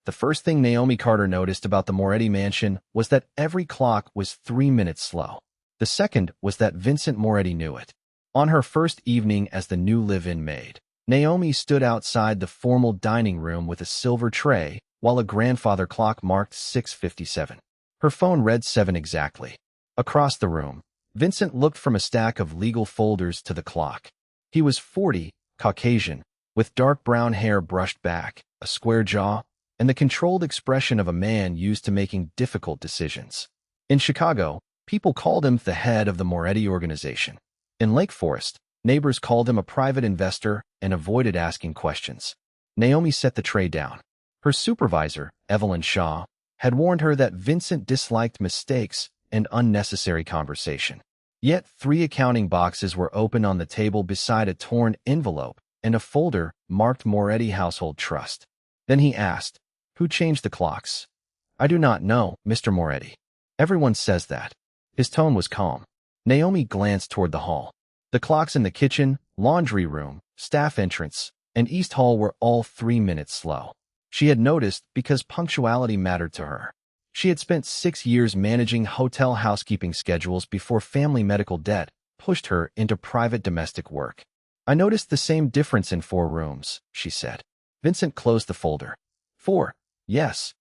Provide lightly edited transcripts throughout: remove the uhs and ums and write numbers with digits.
The first thing Naomi Carter noticed about the Moretti mansion was that every clock was 3 minutes slow. The second was that Vincent Moretti knew it. On her first evening as the new live-in maid, Naomi stood outside the formal dining room with a silver tray while a grandfather clock marked 6:57. Her phone read 7 exactly. Across the room, Vincent looked from a stack of legal folders to the clock. He was 40, Caucasian, with dark brown hair brushed back, a square jaw, and the controlled expression of a man used to making difficult decisions. In Chicago, people called him the head of the Moretti organization. In Lake Forest, neighbors called him a private investor and avoided asking questions. Naomi set the tray down. Her supervisor, Evelyn Shaw, had warned her that Vincent disliked mistakes and unnecessary conversation. Yet 3 accounting boxes were open on the table beside a torn envelope and a folder marked Moretti Household Trust. Then he asked, "Who changed the clocks?" "I do not know, Mr. Moretti. Everyone says that." His tone was calm. Naomi glanced toward the hall. The clocks in the kitchen, laundry room, staff entrance, and East Hall were all 3 minutes slow. She had noticed because punctuality mattered to her. She had spent 6 years managing hotel housekeeping schedules before family medical debt pushed her into private domestic work. "I noticed the same difference in 4 rooms," she said. Vincent closed the folder. 4, yes.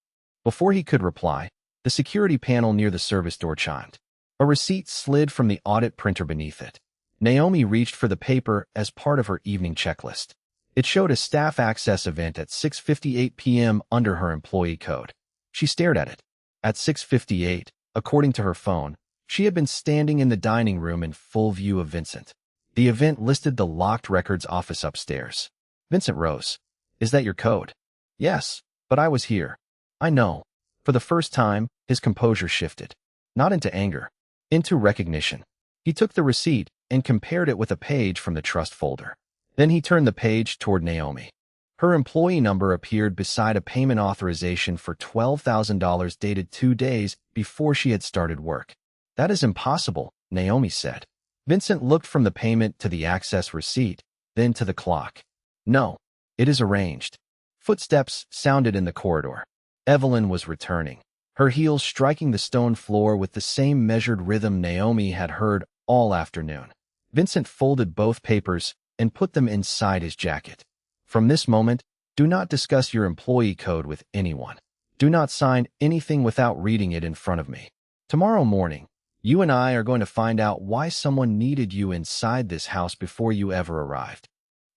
Before he could reply, the security panel near the service door chimed. A receipt slid from the audit printer beneath it. Naomi reached for the paper as part of her evening checklist. It showed a staff access event at 6:58 p.m. under her employee code. She stared at it. At 6:58, according to her phone, she had been standing in the dining room in full view of Vincent. The event listed the locked records office upstairs. Vincent rose. "Is that your code?" "Yes, but I was here." "I know." For the first time, his composure shifted. Not into anger, into recognition. He took the receipt and compared it with a page from the trust folder. Then he turned the page toward Naomi. Her employee number appeared beside a payment authorization for $12,000 dated 2 days before she had started work. "That is impossible," Naomi said. Vincent looked from the payment to the access receipt, then to the clock. "No, it is arranged." Footsteps sounded in the corridor. Evelyn was returning, her heels striking the stone floor with the same measured rhythm Naomi had heard all afternoon. Vincent folded both papers and put them inside his jacket. "From this moment, do not discuss your employee code with anyone. Do not sign anything without reading it in front of me. Tomorrow morning, you and I are going to find out why someone needed you inside this house before you ever arrived."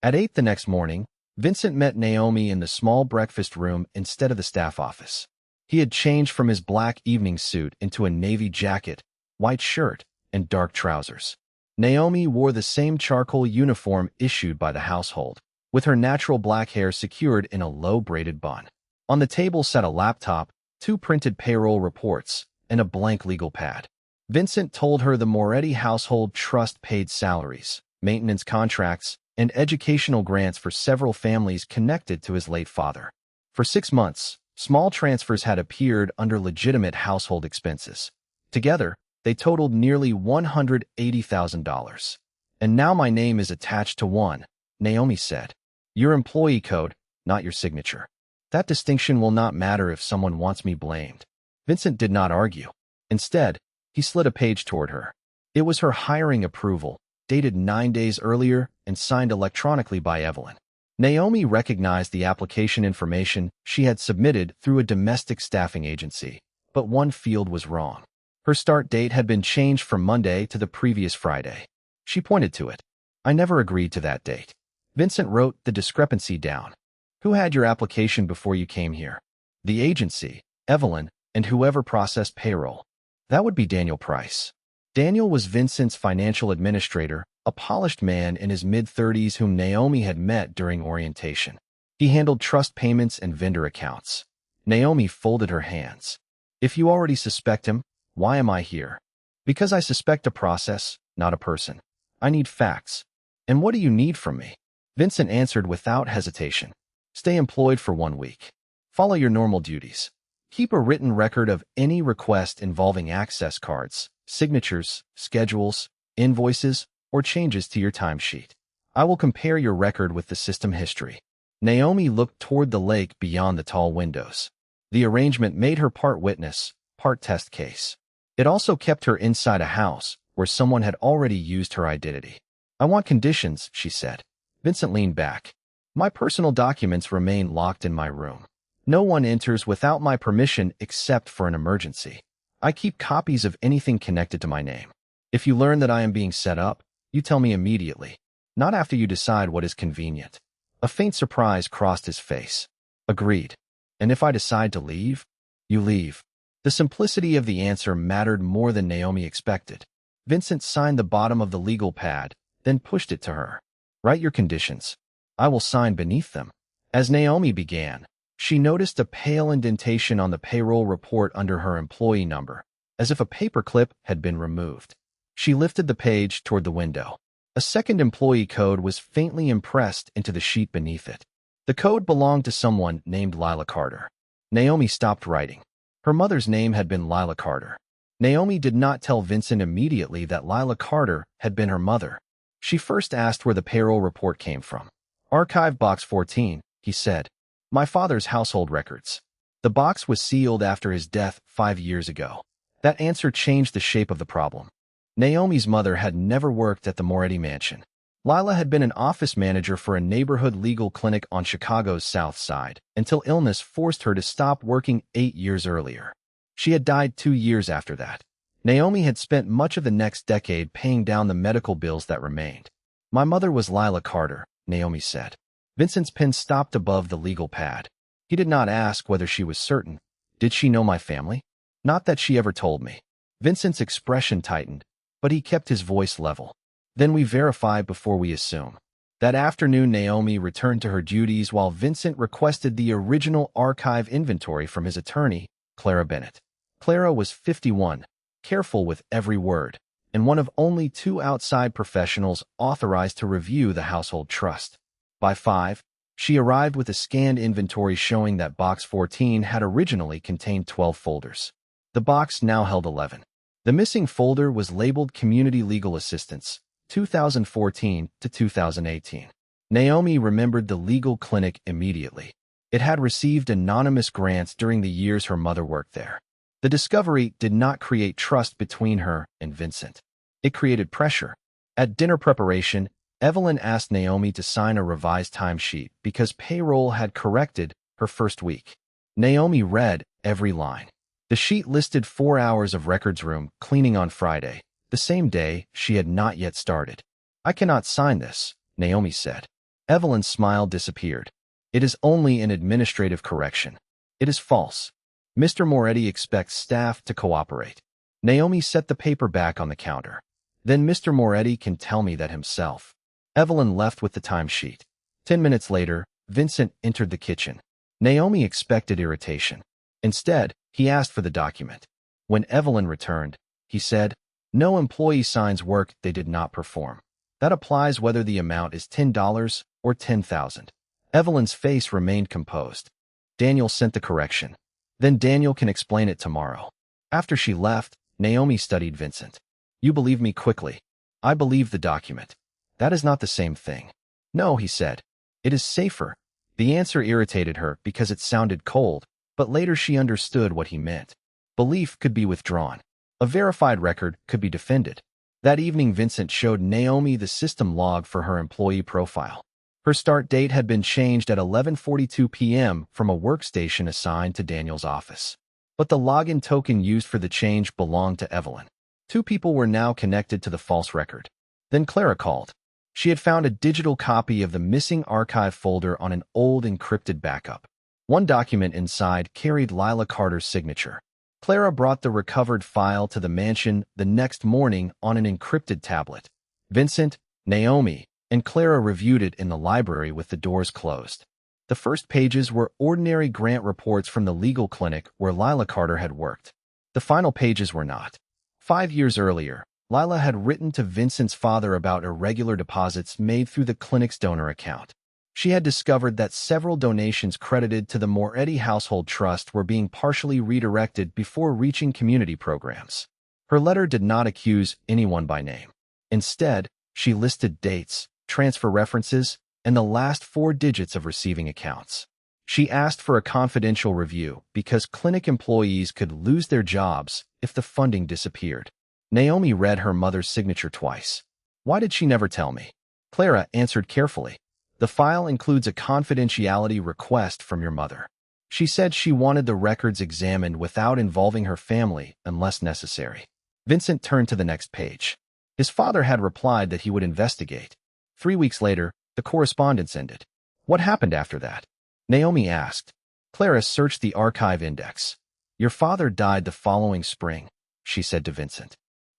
At 8 the next morning, Vincent met Naomi in the small breakfast room instead of the staff office. He had changed from his black evening suit into a navy jacket, white shirt, and dark trousers. Naomi wore the same charcoal uniform issued by the household, with her natural black hair secured in a low-braided bun. On the table sat a laptop, 2 printed payroll reports, and a blank legal pad. Vincent told her the Moretti Household Trust paid salaries, maintenance contracts, and educational grants for several families connected to his late father. For 6 months, small transfers had appeared under legitimate household expenses. Together, they totaled nearly $180,000. "And now my name is attached to one," Naomi said. "Your employee code, not your signature. That distinction will not matter if someone wants me blamed." Vincent did not argue. Instead, he slid a page toward her. It was her hiring approval, dated 9 days earlier and signed electronically by Evelyn. Naomi recognized the application information she had submitted through a domestic staffing agency, but one field was wrong. Her start date had been changed from Monday to the previous Friday. She pointed to it. "I never agreed to that date." Vincent wrote the discrepancy down. "Who had your application before you came here?" "The agency, Evelyn, and whoever processed payroll." "That would be Daniel Price." Daniel was Vincent's financial administrator, a polished man in his mid-30s whom Naomi had met during orientation. He handled trust payments and vendor accounts. Naomi folded her hands. "If you already suspect him, why am I here?" "Because I suspect a process, not a person. I need facts." "And what do you need from me?" Vincent answered without hesitation. "Stay employed for 1 week. Follow your normal duties. Keep a written record of any request involving access cards, signatures, schedules, invoices, or changes to your timesheet. I will compare your record with the system history." Naomi looked toward the lake beyond the tall windows. The arrangement made her part witness, part test case. It also kept her inside a house where someone had already used her identity. I want conditions, she said. Vincent leaned back. My personal documents remain locked in my room. No one enters without my permission except for an emergency. I keep copies of anything connected to my name. If you learn that I am being set up, you tell me immediately, not after you decide what is convenient. A faint surprise crossed his face. Agreed. And if I decide to leave? You leave. The simplicity of the answer mattered more than Naomi expected. Vincent signed the bottom of the legal pad, then pushed it to her. Write your conditions. I will sign beneath them. As Naomi began, she noticed a pale indentation on the payroll report under her employee number, as if a paperclip had been removed. She lifted the page toward the window. A second employee code was faintly impressed into the sheet beneath it. The code belonged to someone named Lila Carter. Naomi stopped writing. Her mother's name had been Lila Carter. Naomi did not tell Vincent immediately that Lila Carter had been her mother. She first asked where the payroll report came from. Archive Box 14, he said. My father's household records. The box was sealed after his death 5 years ago. That answer changed the shape of the problem. Naomi's mother had never worked at the Moretti mansion. Lila had been an office manager for a neighborhood legal clinic on Chicago's South Side until illness forced her to stop working 8 years earlier. She had died 2 years after that. Naomi had spent much of the next decade paying down the medical bills that remained. My mother was Lila Carter, Naomi said. Vincent's pen stopped above the legal pad. He did not ask whether she was certain. Did she know my family? Not that she ever told me. Vincent's expression tightened, but he kept his voice level. Then we verify before we assume. That afternoon, Naomi returned to her duties while Vincent requested the original archive inventory from his attorney, Clara Bennett. Clara was 51, careful with every word, and one of only 2 outside professionals authorized to review the household trust. By 5, she arrived with a scanned inventory showing that Box 14 had originally contained 12 folders. The box now held 11. The missing folder was labeled Community Legal Assistance, 2014 to 2018. Naomi remembered the legal clinic immediately. It had received anonymous grants during the years her mother worked there. The discovery did not create trust between her and Vincent. It created pressure. At dinner preparation, Evelyn asked Naomi to sign a revised timesheet because payroll had corrected her first week. Naomi read every line. The sheet listed 4 hours of records room cleaning on Friday, the same day she had not yet started. I cannot sign this, Naomi said. Evelyn's smile disappeared. It is only an administrative correction. It is false. Mr. Moretti expects staff to cooperate. Naomi set the paper back on the counter. Then Mr. Moretti can tell me that himself. Evelyn left with the timesheet. 10 minutes later, Vincent entered the kitchen. Naomi expected irritation. Instead, he asked for the document. When Evelyn returned, he said, "No employee signs work they did not perform. That applies whether the amount is $10 or $10,000. Evelyn's face remained composed. Daniel sent the correction. Then Daniel can explain it tomorrow. After she left, Naomi studied Vincent. You believe me quickly. I believe the document. That is not the same thing. No, he said. It is safer. The answer irritated her because it sounded cold, but later she understood what he meant. Belief could be withdrawn. A verified record could be defended. That evening, Vincent showed Naomi the system log for her employee profile. Her start date had been changed at 11:42 p.m. from a workstation assigned to Daniel's office. But the login token used for the change belonged to Evelyn. 2 people were now connected to the false record. Then Clara called. She had found a digital copy of the missing archive folder on an old encrypted backup. One document inside carried Lila Carter's signature. Clara brought the recovered file to the mansion the next morning on an encrypted tablet. Vincent, Naomi, and Clara reviewed it in the library with the doors closed. The first pages were ordinary grant reports from the legal clinic where Lila Carter had worked. The final pages were not. 5 years earlier, Lila had written to Vincent's father about irregular deposits made through the clinic's donor account. She had discovered that several donations credited to the Moretti Household Trust were being partially redirected before reaching community programs. Her letter did not accuse anyone by name. Instead, she listed dates, transfer references, and the last 4 digits of receiving accounts. She asked for a confidential review because clinic employees could lose their jobs if the funding disappeared. Naomi read her mother's signature twice. Why did she never tell me? Clara answered carefully. The file includes a confidentiality request from your mother. She said she wanted the records examined without involving her family unless necessary. Vincent turned to the next page. His father had replied that he would investigate. 3 weeks later, the correspondence ended. What happened after that? Naomi asked. Clara searched the archive index. Your father died the following spring, she said to Vincent.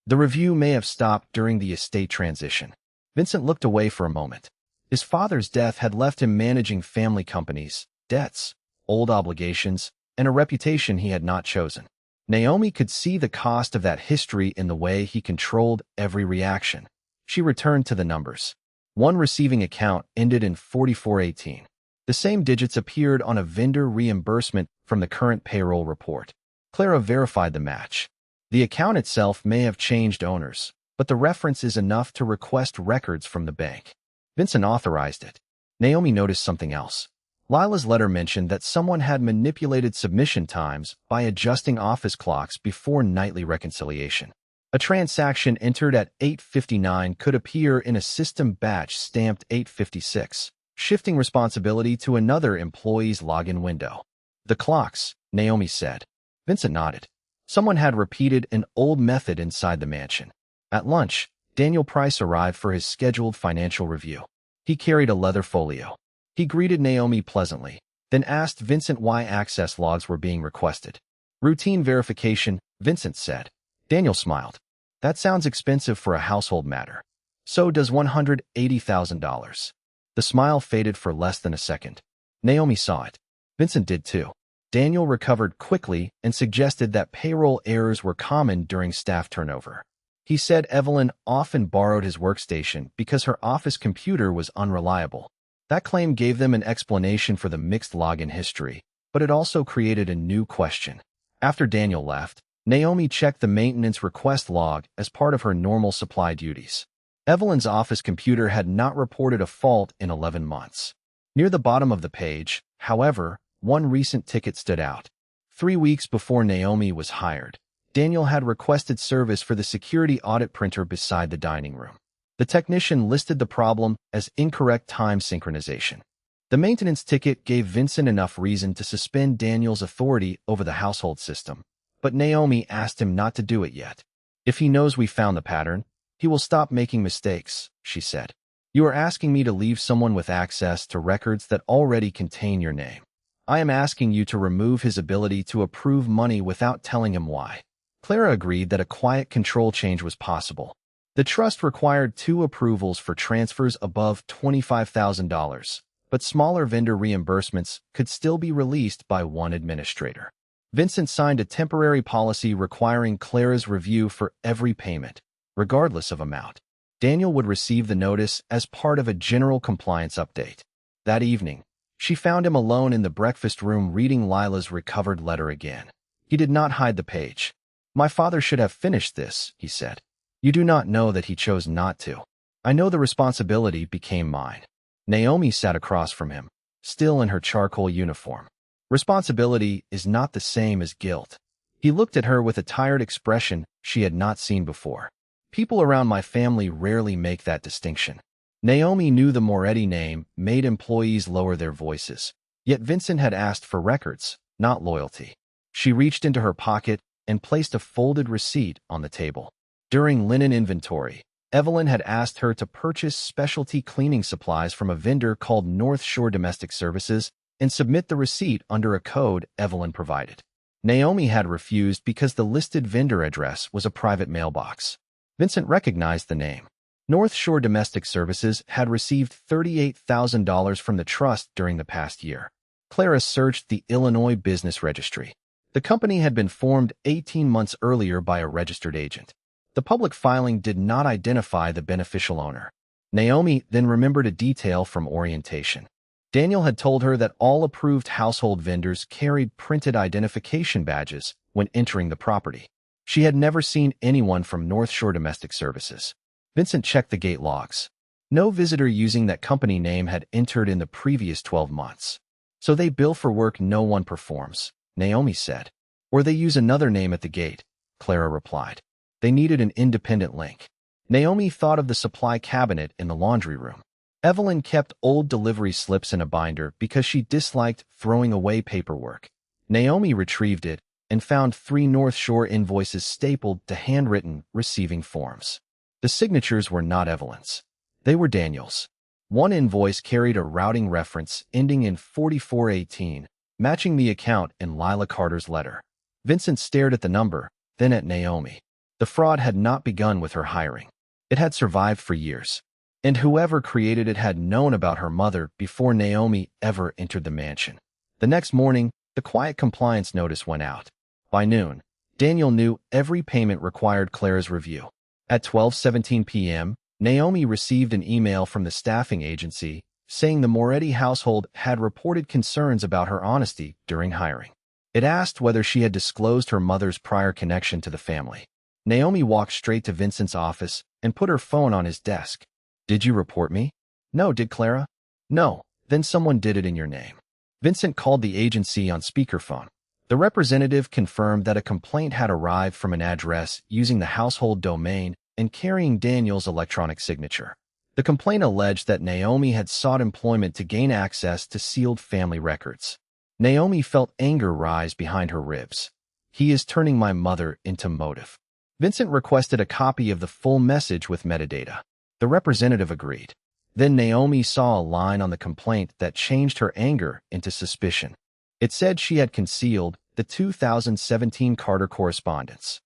The review may have stopped during the estate transition. Vincent looked away for a moment. His father's death had left him managing family companies, debts, old obligations, and a reputation he had not chosen. Naomi could see the cost of that history in the way he controlled every reaction. She returned to the numbers. One receiving account ended in 4418. The same digits appeared on a vendor reimbursement from the current payroll report. Clara verified the match. The account itself may have changed owners, but the reference is enough to request records from the bank. Vincent authorized it. Naomi noticed something else. Lila's letter mentioned that someone had manipulated submission times by adjusting office clocks before nightly reconciliation. A transaction entered at 8:59 could appear in a system batch stamped 8:56, shifting responsibility to another employee's login window. The clocks, Naomi said. Vincent nodded. Someone had repeated an old method inside the mansion. At lunch, Daniel Price arrived for his scheduled financial review. He carried a leather folio. He greeted Naomi pleasantly, then asked Vincent why access logs were being requested. Routine verification, Vincent said. Daniel smiled. That sounds expensive for a household matter. So does $180,000. The smile faded for less than a second. Naomi saw it. Vincent did too. Daniel recovered quickly and suggested that payroll errors were common during staff turnover. He said Evelyn often borrowed his workstation because her office computer was unreliable. That claim gave them an explanation for the mixed login history, but it also created a new question. After Daniel left, Naomi checked the maintenance request log as part of her normal supply duties. Evelyn's office computer had not reported a fault in 11 months. Near the bottom of the page, however, one recent ticket stood out. 3 weeks before Naomi was hired, Daniel had requested service for the security audit printer beside the dining room. The technician listed the problem as incorrect time synchronization. The maintenance ticket gave Vincent enough reason to suspend Daniel's authority over the household system, but Naomi asked him not to do it yet. If he knows we found the pattern, he will stop making mistakes, she said. You are asking me to leave someone with access to records that already contain your name. I am asking you to remove his ability to approve money without telling him why. Clara agreed that a quiet control change was possible. The trust required 2 approvals for transfers above $25,000, but smaller vendor reimbursements could still be released by one administrator. Vincent signed a temporary policy requiring Clara's review for every payment, regardless of amount. Daniel would receive the notice as part of a general compliance update. That evening, she found him alone in the breakfast room reading Lila's recovered letter again. He did not hide the page. My father should have finished this, he said. You do not know that he chose not to. I know the responsibility became mine. Naomi sat across from him, still in her charcoal uniform. Responsibility is not the same as guilt. He looked at her with a tired expression she had not seen before. People around my family rarely make that distinction. Naomi knew the Moretti name made employees lower their voices. Yet Vincent had asked for records, not loyalty. She reached into her pocket and placed a folded receipt on the table. During linen inventory, Evelyn had asked her to purchase specialty cleaning supplies from a vendor called North Shore Domestic Services and submit the receipt under a code Evelyn provided. Naomi had refused because the listed vendor address was a private mailbox. Vincent recognized the name. North Shore Domestic Services had received $38,000 from the trust during the past year. Clara searched the Illinois Business Registry. The company had been formed 18 months earlier by a registered agent. The public filing did not identify the beneficial owner. Naomi then remembered a detail from orientation. Daniel had told her that all approved household vendors carried printed identification badges when entering the property. She had never seen anyone from North Shore Domestic Services. Vincent checked the gate logs. No visitor using that company name had entered in the previous 12 months. So they bill for work no one performs, Naomi said. Or they use another name at the gate, Clara replied. They needed an independent link. Naomi thought of the supply cabinet in the laundry room. Evelyn kept old delivery slips in a binder because she disliked throwing away paperwork. Naomi retrieved it and found 3 North Shore invoices stapled to handwritten receiving forms. The signatures were not Evelyn's. They were Daniel's. One invoice carried a routing reference ending in 4418, matching the account in Lila Carter's letter. Vincent stared at the number, then at Naomi. The fraud had not begun with her hiring. It had survived for years. And whoever created it had known about her mother before Naomi ever entered the mansion. The next morning, the quiet compliance notice went out. By noon, Daniel knew every payment required Clara's review. At 12:17 p.m., Naomi received an email from the staffing agency saying the Moretti household had reported concerns about her honesty during hiring. It asked whether she had disclosed her mother's prior connection to the family. Naomi walked straight to Vincent's office and put her phone on his desk. Did you report me? No, did Clara? No, then someone did it in your name. Vincent called the agency on speakerphone. The representative confirmed that a complaint had arrived from an address using the household domain and carrying Daniel's electronic signature. The complaint alleged that Naomi had sought employment to gain access to sealed family records. Naomi felt anger rise behind her ribs. He is turning my mother into motive. Vincent requested a copy of the full message with metadata. The representative agreed. Then Naomi saw a line on the complaint that changed her anger into suspicion. It said she had concealed the 2017 Carter correspondence.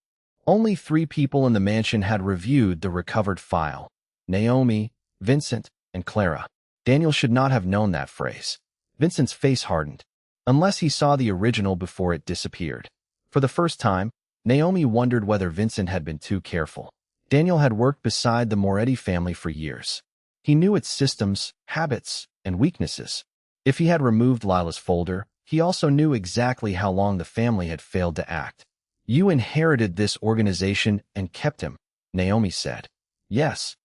Only 3 people in the mansion had reviewed the recovered file: Naomi, Vincent, and Clara. Daniel should not have known that phrase. Vincent's face hardened. Unless he saw the original before it disappeared. For the first time, Naomi wondered whether Vincent had been too careful. Daniel had worked beside the Moretti family for years. He knew its systems, habits, and weaknesses. If he had removed Lila's folder, he also knew exactly how long the family had failed to act. You inherited this organization and kept him, Naomi said. Yes.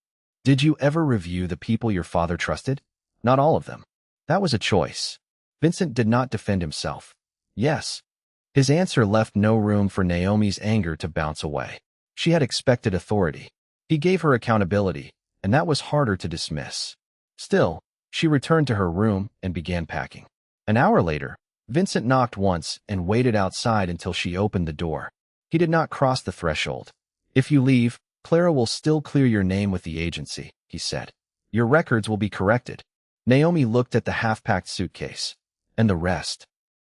Did you ever review the people your father trusted? Not all of them. That was a choice. Vincent did not defend himself. Yes. His answer left no room for Naomi's anger to bounce away. She had expected authority. He gave her accountability, and that was harder to dismiss. Still, she returned to her room and began packing. An hour later, Vincent knocked once and waited outside until she opened the door. He did not cross the threshold. If you leave, Clara will still clear your name with the agency, he said. Your records will be corrected. Naomi looked at the half-packed suitcase. And the rest.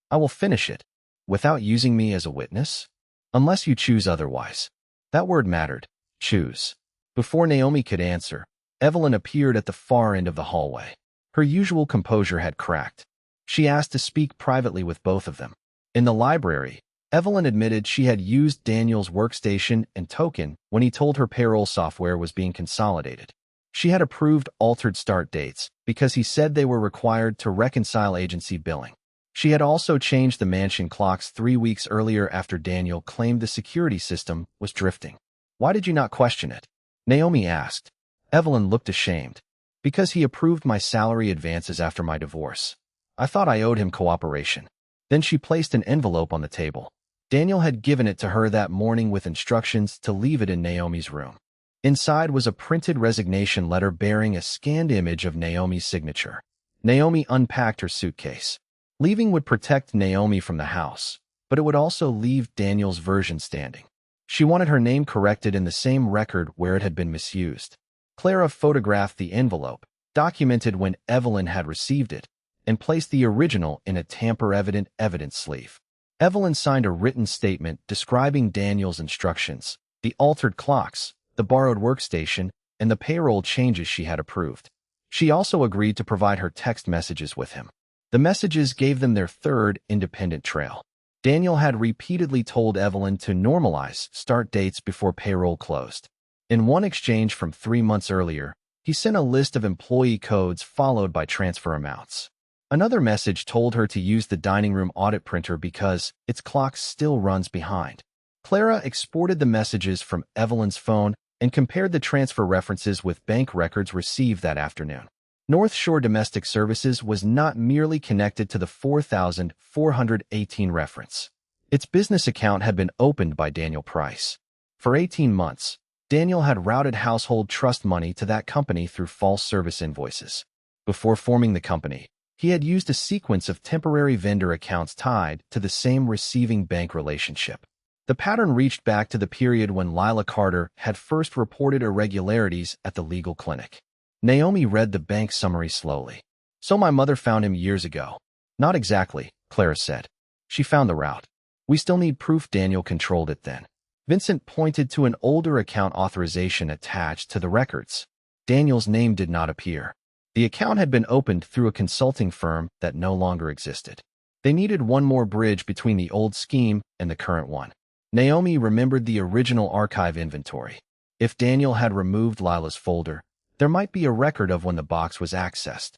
I will finish it. Without using me as a witness? Unless you choose otherwise. That word mattered. Choose. Before Naomi could answer, Evelyn appeared at the far end of the hallway. Her usual composure had cracked. She asked to speak privately with both of them. In the library, Evelyn admitted she had used Daniel's workstation and token when he told her payroll software was being consolidated. She had approved altered start dates because he said they were required to reconcile agency billing. She had also changed the mansion clocks 3 weeks earlier after Daniel claimed the security system was drifting. Why did you not question it? Naomi asked. Evelyn looked ashamed. Because he approved my salary advances after my divorce. I thought I owed him cooperation. Then she placed an envelope on the table. Daniel had given it to her that morning with instructions to leave it in Naomi's room. Inside was a printed resignation letter bearing a scanned image of Naomi's signature. Naomi unpacked her suitcase. Leaving would protect Naomi from the house, but it would also leave Daniel's version standing. She wanted her name corrected in the same record where it had been misused. Clara photographed the envelope, documented when Evelyn had received it, and placed the original in a tamper-evident evidence sleeve. Evelyn signed a written statement describing Daniel's instructions, the altered clocks, the borrowed workstation, and the payroll changes she had approved. She also agreed to provide her text messages with him. The messages gave them their third independent trail. Daniel had repeatedly told Evelyn to normalize start dates before payroll closed. In one exchange from 3 months earlier, he sent a list of employee codes followed by transfer amounts. Another message told her to use the dining room audit printer because its clock still runs behind. Clara exported the messages from Evelyn's phone and compared the transfer references with bank records received that afternoon. North Shore Domestic Services was not merely connected to the 4,418 reference. Its business account had been opened by Daniel Price. For 18 months, Daniel had routed household trust money to that company through false service invoices. Before forming the company, he had used a sequence of temporary vendor accounts tied to the same receiving bank relationship. The pattern reached back to the period when Lila Carter had first reported irregularities at the legal clinic. Naomi read the bank summary slowly. "So my mother found him years ago." "Not exactly," Clara said. "She found the route. We still need proof Daniel controlled it then." Vincent pointed to an older account authorization attached to the records. Daniel's name did not appear. The account had been opened through a consulting firm that no longer existed. They needed one more bridge between the old scheme and the current one. Naomi remembered the original archive inventory. If Daniel had removed Lila's folder, there might be a record of when the box was accessed.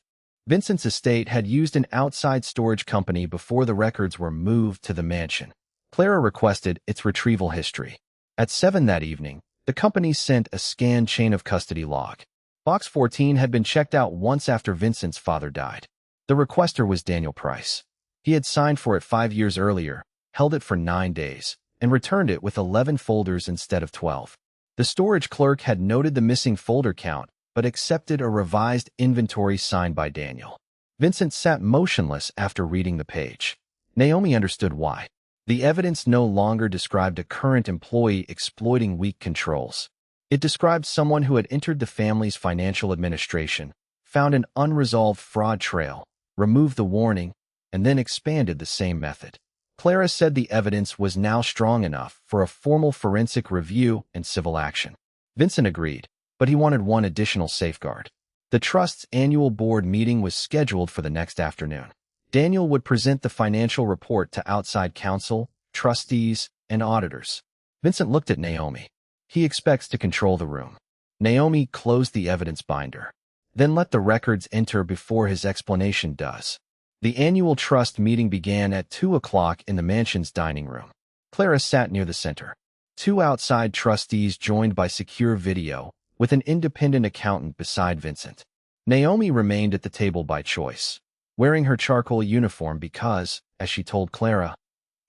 Vincent's estate had used an outside storage company before the records were moved to the mansion. Clara requested its retrieval history. At 7 that evening, the company sent a scanned chain of custody log. Box 14 had been checked out once after Vincent's father died. The requester was Daniel Price. He had signed for it 5 years earlier, held it for 9 days, and returned it with 11 folders instead of 12. The storage clerk had noted the missing folder count, but accepted a revised inventory signed by Daniel. Vincent sat motionless after reading the page. Naomi understood why. The evidence no longer described a current employee exploiting weak controls. It described someone who had entered the family's financial administration, found an unresolved fraud trail, removed the warning, and then expanded the same method. Clara said the evidence was now strong enough for a formal forensic review and civil action. Vincent agreed, but he wanted one additional safeguard. The trust's annual board meeting was scheduled for the next afternoon. Daniel would present the financial report to outside counsel, trustees, and auditors. Vincent looked at Naomi. He expects to control the room. Naomi closed the evidence binder. Then let the records enter before his explanation does. The annual trust meeting began at 2 o'clock in the mansion's dining room. Clara sat near the center. 2 outside trustees joined by secure video, with an independent accountant beside Vincent. Naomi remained at the table by choice, wearing her charcoal uniform because, as she told Clara,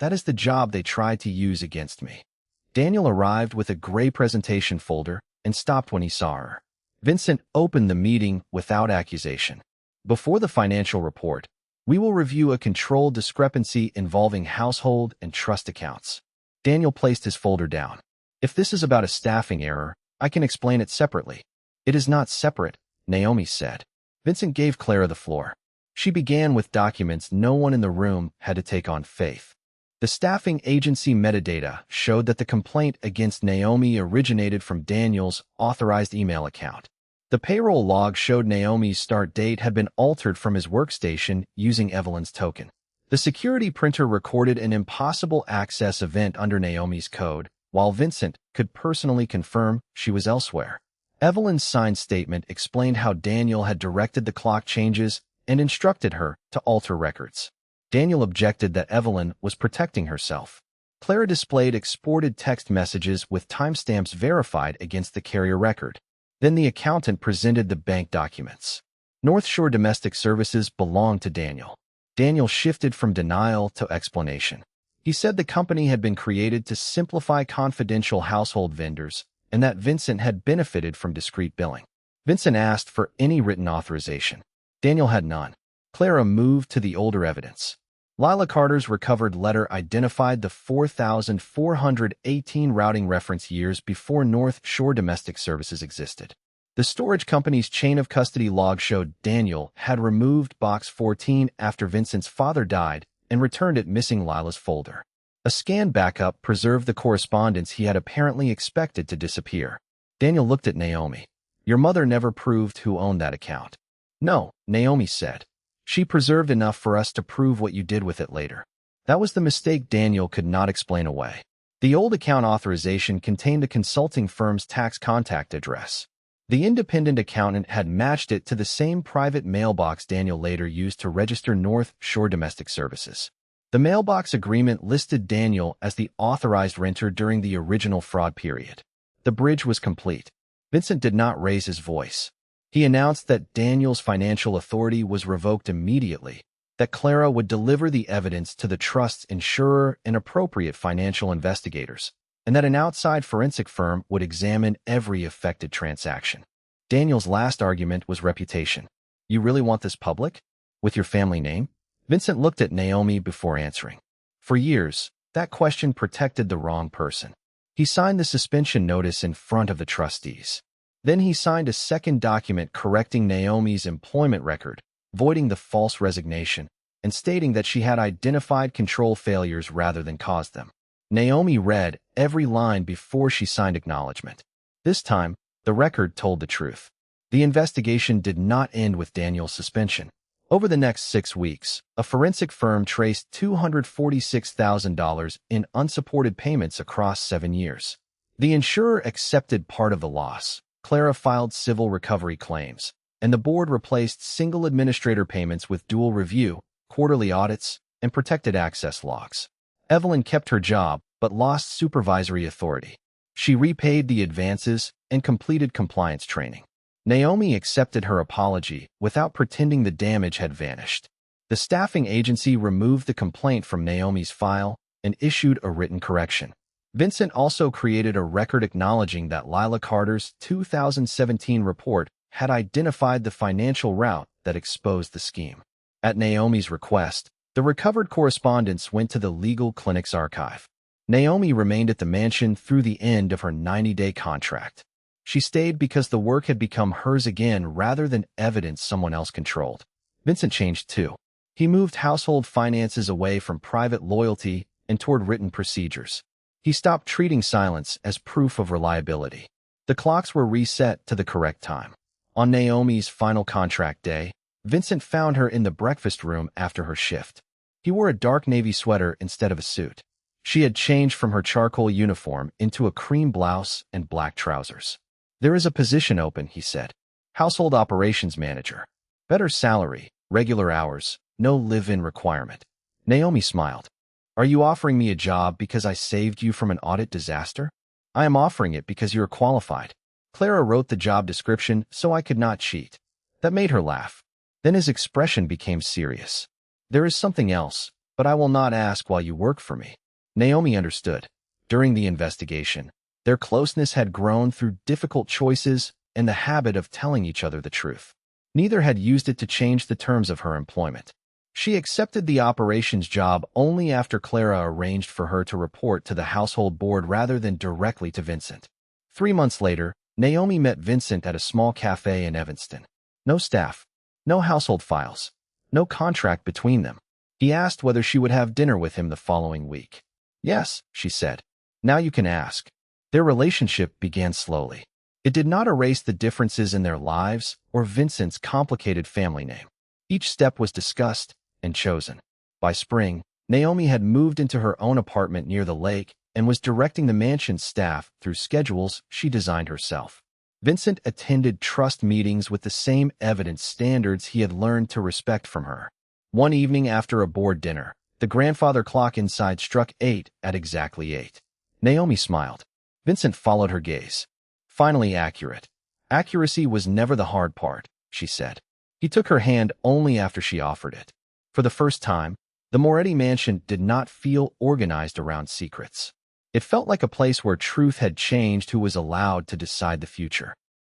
"That is the job they tried to use against me." Daniel arrived with a gray presentation folder and stopped when he saw her. Vincent opened the meeting without accusation. "Before the financial report, we will review a control discrepancy involving household and trust accounts." Daniel placed his folder down. "If this is about a staffing error, I can explain it separately." "It is not separate," Naomi said. Vincent gave Clara the floor. She began with documents no one in the room had to take on faith. The staffing agency metadata showed that the complaint against Naomi originated from Daniel's authorized email account. The payroll log showed Naomi's start date had been altered from his workstation using Evelyn's token. The security printer recorded an impossible access event under Naomi's code, while Vincent could personally confirm she was elsewhere. Evelyn's signed statement explained how Daniel had directed the clock changes and instructed her to alter records. Daniel objected that Evelyn was protecting herself. Clara displayed exported text messages with timestamps verified against the carrier record. Then the accountant presented the bank documents. North Shore Domestic Services belonged to Daniel. Daniel shifted from denial to explanation. He said the company had been created to simplify confidential household vendors and that Vincent had benefited from discrete billing. Vincent asked for any written authorization. Daniel had none. Clara moved to the older evidence. Lila Carter's recovered letter identified the 4,418 routing reference years before North Shore Domestic Services existed. The storage company's chain of custody log showed Daniel had removed Box 14 after Vincent's father died and returned it missing Lila's folder. A scan backup preserved the correspondence he had apparently expected to disappear. Daniel looked at Naomi. "Your mother never proved who owned that account." "No," Naomi said. "She preserved enough for us to prove what you did with it later." That was the mistake Daniel could not explain away. The old account authorization contained the consulting firm's tax contact address. The independent accountant had matched it to the same private mailbox Daniel later used to register North Shore Domestic Services. The mailbox agreement listed Daniel as the authorized renter during the original fraud period. The bridge was complete. Vincent did not raise his voice. He announced that Daniel's financial authority was revoked immediately, that Clara would deliver the evidence to the trust's insurer and appropriate financial investigators, and that an outside forensic firm would examine every affected transaction. Daniel's last argument was reputation. You really want this public? With your family name? Vincent looked at Naomi before answering. For years, that question protected the wrong person. He signed the suspension notice in front of the trustees. Then he signed a second document correcting Naomi's employment record, voiding the false resignation, and stating that she had identified control failures rather than caused them. Naomi read every line before she signed acknowledgement. This time, the record told the truth. The investigation did not end with Daniel's suspension. Over the next 6 weeks, a forensic firm traced $246,000 in unsupported payments across 7 years. The insurer accepted part of the loss. Clara filed civil recovery claims, and the board replaced single administrator payments with dual review, quarterly audits, and protected access logs. Evelyn kept her job but lost supervisory authority. She repaid the advances and completed compliance training. Naomi accepted her apology without pretending the damage had vanished. The staffing agency removed the complaint from Naomi's file and issued a written correction. Vincent also created a record acknowledging that Lila Carter's 2017 report had identified the financial route that exposed the scheme. At Naomi's request, the recovered correspondence went to the legal clinic's archive. Naomi remained at the mansion through the end of her 90-day contract. She stayed because the work had become hers again rather than evidence someone else controlled. Vincent changed too. He moved household finances away from private loyalty and toward written procedures. He stopped treating silence as proof of reliability. The clocks were reset to the correct time. On Naomi's final contract day, Vincent found her in the breakfast room after her shift. He wore a dark navy sweater instead of a suit. She had changed from her charcoal uniform into a cream blouse and black trousers. There is a position open, he said. Household operations manager. Better salary, regular hours, no live-in requirement. Naomi smiled. Are you offering me a job because I saved you from an audit disaster? I am offering it because you are qualified. Clara wrote the job description so I could not cheat. That made her laugh. Then his expression became serious. There is something else, but I will not ask while you work for me. Naomi understood. During the investigation, their closeness had grown through difficult choices and the habit of telling each other the truth. Neither had used it to change the terms of her employment. She accepted the operations job only after Clara arranged for her to report to the household board rather than directly to Vincent. 3 months later, Naomi met Vincent at a small cafe in Evanston. No staff, no household files, no contract between them. He asked whether she would have dinner with him the following week. Yes, she said. Now you can ask. Their relationship began slowly. It did not erase the differences in their lives or Vincent's complicated family name. Each step was discussed and chosen. By spring, Naomi had moved into her own apartment near the lake and was directing the mansion's staff through schedules she designed herself. Vincent attended trust meetings with the same evidence standards he had learned to respect from her. One evening after a board dinner, the grandfather clock inside struck 8 at exactly 8. Naomi smiled. Vincent followed her gaze. Finally accurate. Accuracy was never the hard part, she said. He took her hand only after she offered it. For the first time, the Moretti mansion did not feel organized around secrets. It felt like a place where truth had changed who was allowed to decide the future.